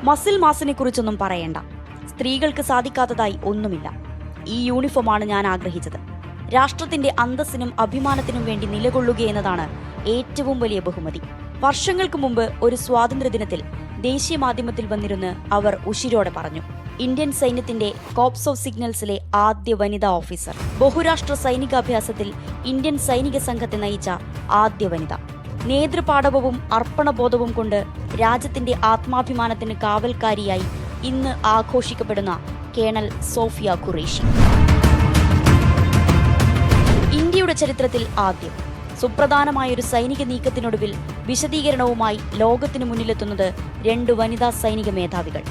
Muscle മാസിനെ കുറിച്ചൊന്നും പറയണ്ട. സ്ത്രീകൾക്ക് സാധിക്കാത്തതായി ഒന്നുമില്ല. ഈ യൂണിഫോമാണ് ഞാൻ ആഗ്രഹിച്ചത്. രാഷ്ട്രത്തിന്റെ അന്തസ്സിനും അഭിമാനത്തിനും വേണ്ടി നിലകൊള്ളുകയെന്നതാണ് ഏറ്റവും വലിയ ബഹുമതി. വർഷങ്ങൾക്ക് മുമ്പ് ഒരു സ്വാതന്ത്ര്യദിനത്തിൽ ദേശീയ മാധ്യമത്തിൽ വന്നിരുന്ന് അവർ ഉശിരോടെ പറഞ്ഞു. ഇന്ത്യൻ സൈന്യത്തിന്റെ കോപ്സ് ഓഫ് സിഗ്നൽസിലെ ആദ്യ വനിതാ ഓഫീസർ, ബഹുരാഷ്ട്ര സൈനികാഭ്യാസത്തിൽ ഇന്ത്യൻ സൈനിക സംഘത്തെ നയിച്ച ആദ്യ വനിത, നേതൃപാടവവും അർപ്പണബോധവും കൊണ്ട് രാജ്യത്തിന്റെ ആത്മാഭിമാനത്തിന് കാവൽക്കാരിയായി ഇന്ന് ആഘോഷിക്കപ്പെടുന്ന കേണൽ സോഫിയ ഖുറേഷി. ഇന്ത്യയുടെ ചരിത്രത്തിൽ ആദ്യം സുപ്രധാനമായൊരു സൈനിക നീക്കത്തിനൊടുവിൽ വിശദീകരണവുമായി ലോകത്തിനു മുന്നിലെത്തുന്നത് 2 വനിതാ സൈനിക മേധാവികൾ.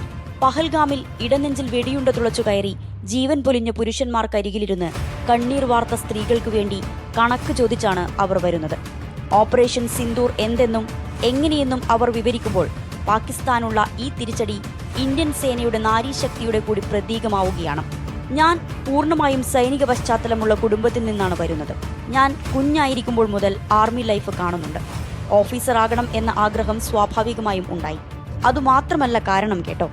പഹൽഗാമിൽ ഇടനെഞ്ചിൽ വെടിയുണ്ട തുളച്ചു കയറി ജീവൻ പൊലിഞ്ഞ പുരുഷന്മാർക്കരികിലിരുന്ന് കണ്ണീർ വാർത്ത സ്ത്രീകൾക്ക് വേണ്ടി കണക്ക് ചോദിച്ചാണ് അവർ വരുന്നത്. ഓപ്പറേഷൻ സിന്ദൂർ എന്തെന്നും എങ്ങനെയെന്നും അവർ വിവരിക്കുമ്പോൾ പാകിസ്ഥാനുള്ള ഈ തിരിച്ചടി ഇന്ത്യൻ സേനയുടെ നാരീശക്തിയുടെ കൂടി പ്രതീകമാവുകയാണ്. ഞാൻ പൂർണ്ണമായും സൈനിക പശ്ചാത്തലമുള്ള കുടുംബത്തിൽ നിന്നാണ് വരുന്നത്. ഞാൻ കുഞ്ഞായിരിക്കുമ്പോൾ മുതൽ ആർമി ലൈഫ് കാണുന്നുണ്ട്. ഓഫീസറാകണം എന്ന ആഗ്രഹം സ്വാഭാവികമായും ഉണ്ടായി. അതുമാത്രമല്ല കാരണം കേട്ടോ,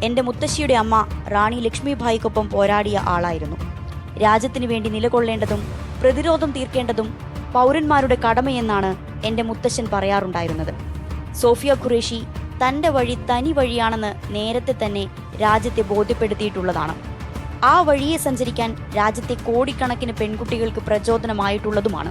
എൻ്റെ മുത്തശ്ശിയുടെ അമ്മ റാണി ലക്ഷ്മിഭായിക്കൊപ്പം പോരാടിയ ആളായിരുന്നു. രാജ്യത്തിന് വേണ്ടി നിലകൊള്ളേണ്ടതും പ്രതിരോധം തീർക്കേണ്ടതും പൗരന്മാരുടെ കടമയെന്നാണ് എൻ്റെ മുത്തശ്ശൻ പറയാറുണ്ടായിരുന്നത്. സോഫിയ ഖുറേഷി തൻ്റെ വഴി തനി വഴിയാണെന്ന് നേരത്തെ തന്നെ രാജ്യത്തെ ബോധ്യപ്പെടുത്തിയിട്ടുള്ളതാണ്. ആ വഴിയെ സഞ്ചരിക്കാൻ രാജ്യത്തെ കോടിക്കണക്കിന് പെൺകുട്ടികൾക്ക് പ്രചോദനമായിട്ടുള്ളതുമാണ്.